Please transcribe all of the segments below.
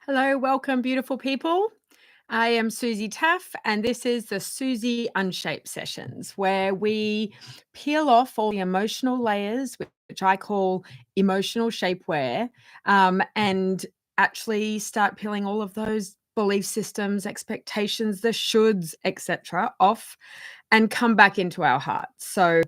Hello, welcome, beautiful people. I am Susie Taff, and this is the Susie Unshaped sessions, where we peel off all the emotional layers, which I call emotional shapewear, and actually start peeling all of those belief systems, expectations, the shoulds, etc., off and come back into our hearts. So,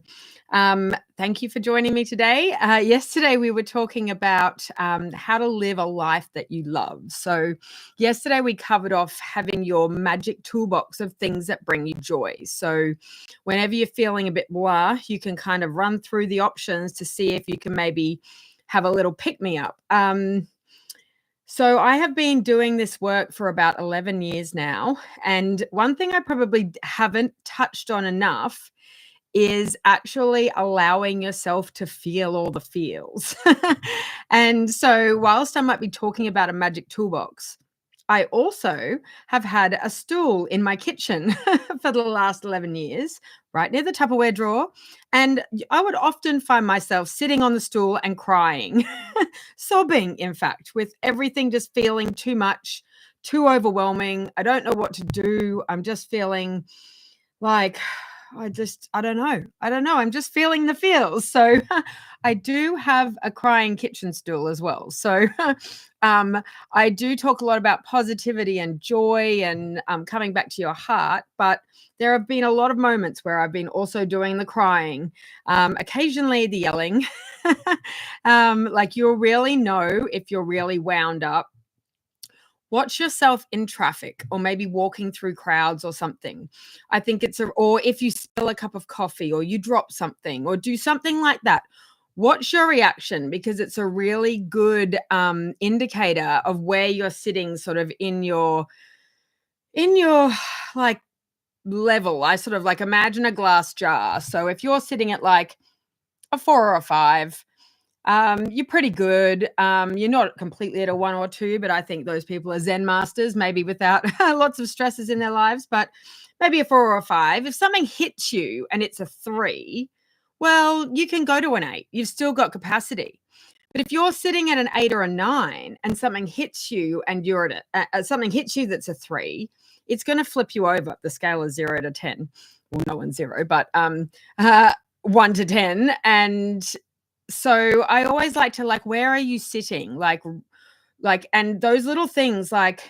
thank you for joining me today. Yesterday, we were talking about how to live a life that you love. So, yesterday, we covered off having your magic toolbox of things that bring you joy. So, whenever you're feeling a bit blah, you can kind of run through the options to see if you can maybe have a little pick me up. So I have been doing this work for about 11 years now. And one thing I probably haven't touched on enough is actually allowing yourself to feel all the feels. And so, whilst I might be talking about a magic toolbox, I also have had a stool in my kitchen for the last 11 years, right near the Tupperware drawer. And I would often find myself sitting on the stool and crying, sobbing, in fact, with everything just feeling too much, too overwhelming. I don't know what to do. I'm just feeling like I don't know. I don't know. I'm just feeling the feels. So I do have a crying kitchen stool as well. So I do talk a lot about positivity and joy and coming back to your heart. But there have been a lot of moments where I've been also doing the crying, occasionally the yelling. Like you'll really know if you're really wound up. Watch yourself in traffic or maybe walking through crowds or something. I think or if you spill a cup of coffee or you drop something or do something like that, watch your reaction because it's a really good indicator of where you're sitting sort of in your like level. I sort of like imagine a glass jar. So if you're sitting at like a 4 or a 5, you're pretty good. You're not completely at a 1 or 2, but I think those people are Zen masters, maybe without lots of stresses in their lives, but maybe a 4 or a 5. If something hits you and it's a 3, well, you can go to an 8. You've still got capacity. But if you're sitting at an 8 or a 9 and something hits you and you're at something hits you that's a 3, it's going to flip you over. The scale is 0 to 10. Well, no one's 0, but 1 to 10. And so I always like to where are you sitting? And those little things, like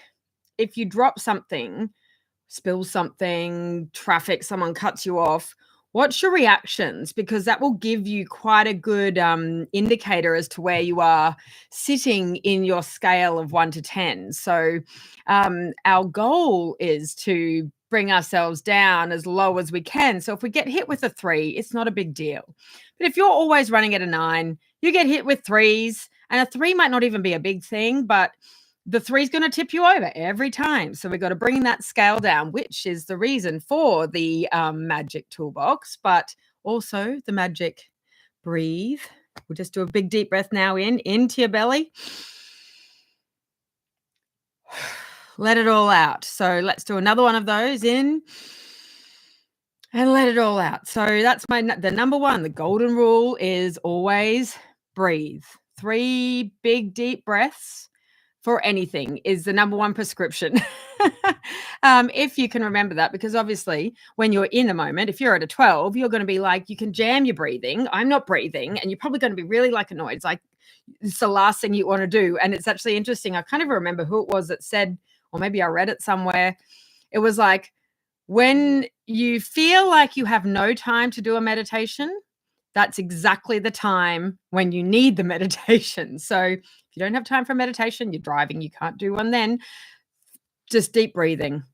if you drop something, spill something, traffic, someone cuts you off, what's your reactions? Because that will give you quite a good indicator as to where you are sitting in your scale of 1 to 10. So our goal is to bring ourselves down as low as we can. So if we get hit with a 3, it's not a big deal. But if you're always running at a 9, you get hit with 3s, and a 3 might not even be a big thing, but the 3 is going to tip you over every time. So we've got to bring that scale down, which is the reason for the magic toolbox, but also the magic breathe. We'll just do a big deep breath now into your belly. Let it all out. So let's do another one of those in and let it all out. So that's the number one. The golden rule is always breathe. 3 big deep breaths for anything is the number one prescription. If you can remember that, because obviously when you're in the moment, if you're at a 12, you're going to be like, you can jam your breathing. I'm not breathing. And you're probably going to be really annoyed. It's like, it's the last thing you want to do. And it's actually interesting. I can't even remember who it was that said, or maybe I read it somewhere. It was like, when you feel like you have no time to do a meditation, that's exactly the time when you need the meditation. So if you don't have time for meditation, you're driving, you can't do one then, just deep breathing,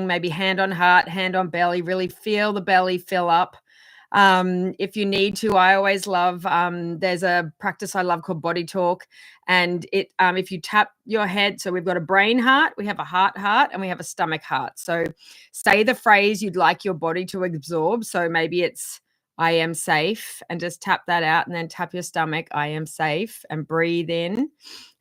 maybe hand on heart, hand on belly, really feel the belly fill up. If you need to, I always love, there's a practice I love called body talk. And if you tap your head, so we've got a brain heart, we have a heart, and we have a stomach heart. So say the phrase you'd like your body to absorb. So maybe it's, I am safe, and just tap that out, and then tap your stomach, I am safe, and breathe in,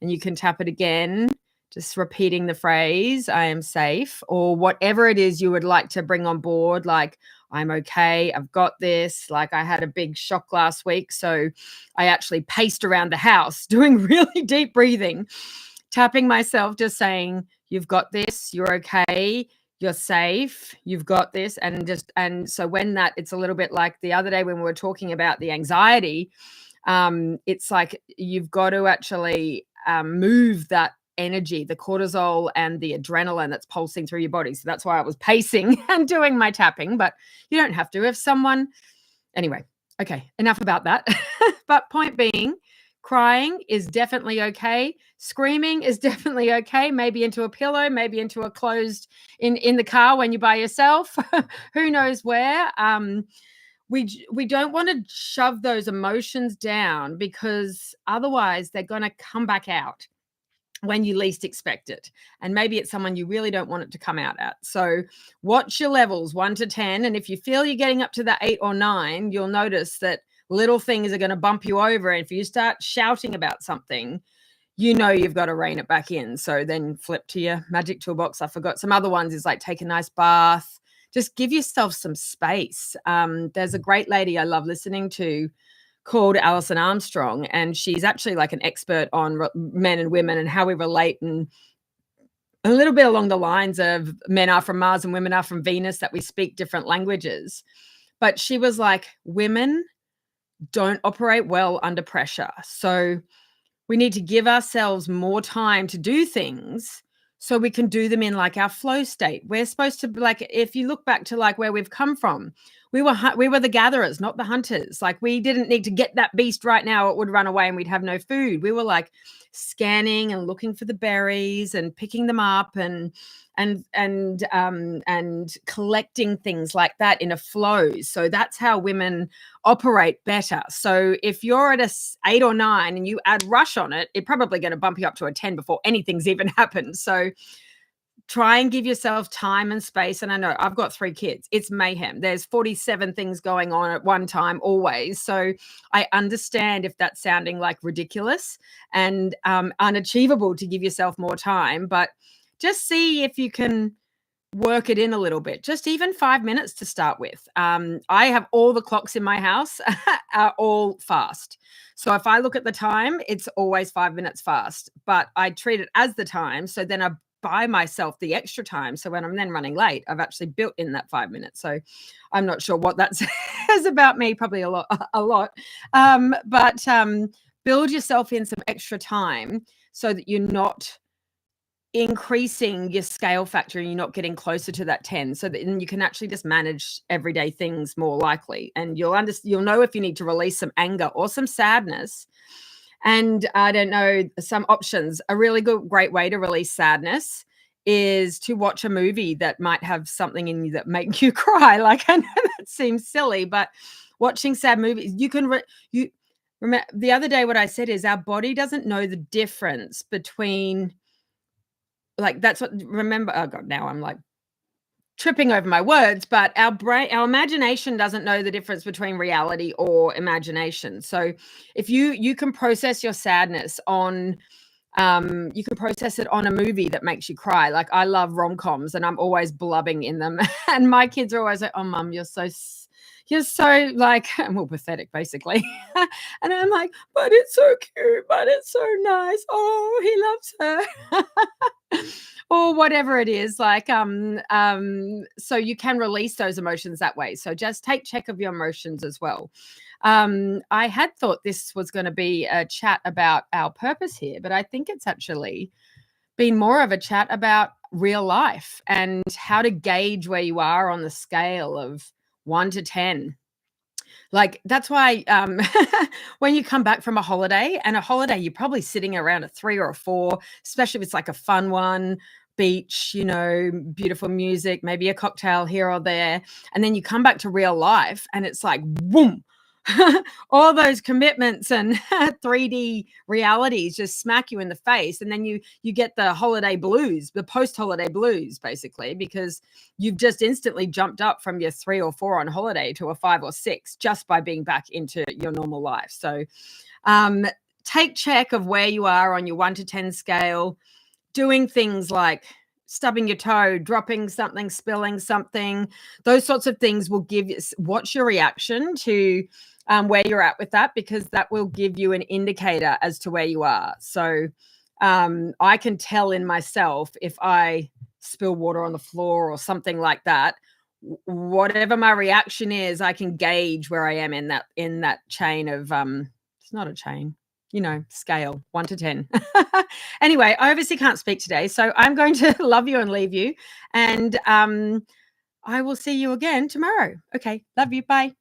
and you can tap it again, just repeating the phrase, I am safe, or whatever it is you would like to bring on board, like, I'm okay, I've got this. Like I had a big shock last week, so I actually paced around the house doing really deep breathing tapping myself, just saying, you've got this, you're okay, you're safe, you've got this. And so when that, it's a little bit like the other day when we were talking about the anxiety, it's like you've got to actually move that energy, the cortisol and the adrenaline that's pulsing through your body. So that's why I was pacing and doing my tapping, but you don't have to. If someone, anyway, okay, enough about that. But point being, crying is definitely okay. Screaming is definitely okay. Maybe into a pillow, maybe into a closed in the car when you're by yourself. Who knows where? We don't want to shove those emotions down, because otherwise they're going to come back out when you least expect it. And maybe it's someone you really don't want it to come out at. So watch your levels 1 to 10. And if you feel you're getting up to the 8 or 9, you'll notice that little things are going to bump you over. And if you start shouting about something, you know you've got to rein it back in. So then flip to your magic toolbox. I forgot some other ones, is like take a nice bath. Just give yourself some space. There's a great lady I love listening to called Alison Armstrong, and she's actually like an expert on men and women and how we relate, and a little bit along the lines of men are from Mars and women are from Venus, that we speak different languages. But she was like, women don't operate well under pressure. So we need to give ourselves more time to do things so we can do them in like our flow state. We're supposed to, like, if you look back to like where we've come from, we were the gatherers, not the hunters. Like, we didn't need to get that beast right now. It would run away and we'd have no food. We were like scanning and looking for the berries and picking them up and collecting things like that in a flow. So that's how women operate better. So if you're at a 8 or 9 and you add rush on it, it's probably going to bump you up to a 10 before anything's even happened. So try and give yourself time and space. And I know I've got 3 kids. It's mayhem. There's 47 things going on at one time always. So I understand if that's sounding like ridiculous and unachievable to give yourself more time, but just see if you can work it in a little bit, just even 5 minutes to start with. I have all the clocks in my house are all fast. So if I look at the time, it's always 5 minutes fast, but I treat it as the time. So then I buy myself the extra time. So when I'm then running late, I've actually built in that 5 minutes. So I'm not sure what that says about me, probably a lot. But build yourself in some extra time so that you're not increasing your scale factor and you're not getting closer to that 10, so that then you can actually just manage everyday things more likely. And you'll know if you need to release some anger or some sadness. And I don't know, some options. A really great way to release sadness is to watch a movie that might have something in you that make you cry. Like, I know that seems silly, but watching sad movies, you can remember the other day what I said is our body doesn't know the difference between, like, that's what, remember, oh God, now I'm like tripping over my words, but our imagination doesn't know the difference between reality or imagination. So if you can process your sadness on, you can process it on a movie that makes you cry. Like, I love rom-coms and I'm always blubbing in them. And my kids are always like, oh, Mum, you're so like, well, pathetic, basically. And I'm like, but it's so cute, but it's so nice. Oh, he loves her. Or whatever it is, like, so you can release those emotions that way. So just take check of your emotions as well. I had thought this was going to be a chat about our purpose here, but I think it's actually been more of a chat about real life and how to gauge where you are on the scale of 1 to 10. Like, that's why when you come back from a holiday, you're probably sitting around a 3 or a 4, especially if it's like a fun one, beach, beautiful music, maybe a cocktail here or there. And then you come back to real life and it's like, boom, all those commitments and 3D realities just smack you in the face. And then you get the holiday blues, the post-holiday blues, basically, because you've just instantly jumped up from your 3 or 4 on holiday to a 5 or 6 just by being back into your normal life. So take check of where you are on your 1 to 10 scale, doing things like stubbing your toe, dropping something, spilling something. Those sorts of things will watch your reaction to where you're at with that, because that will give you an indicator as to where you are. So I can tell in myself if I spill water on the floor or something like that. Whatever my reaction is, I can gauge where I am in that chain of it's not a chain, scale 1 to 10. Anyway, I obviously can't speak today, so I'm going to love you and leave you, and I will see you again tomorrow. Okay, love you. Bye.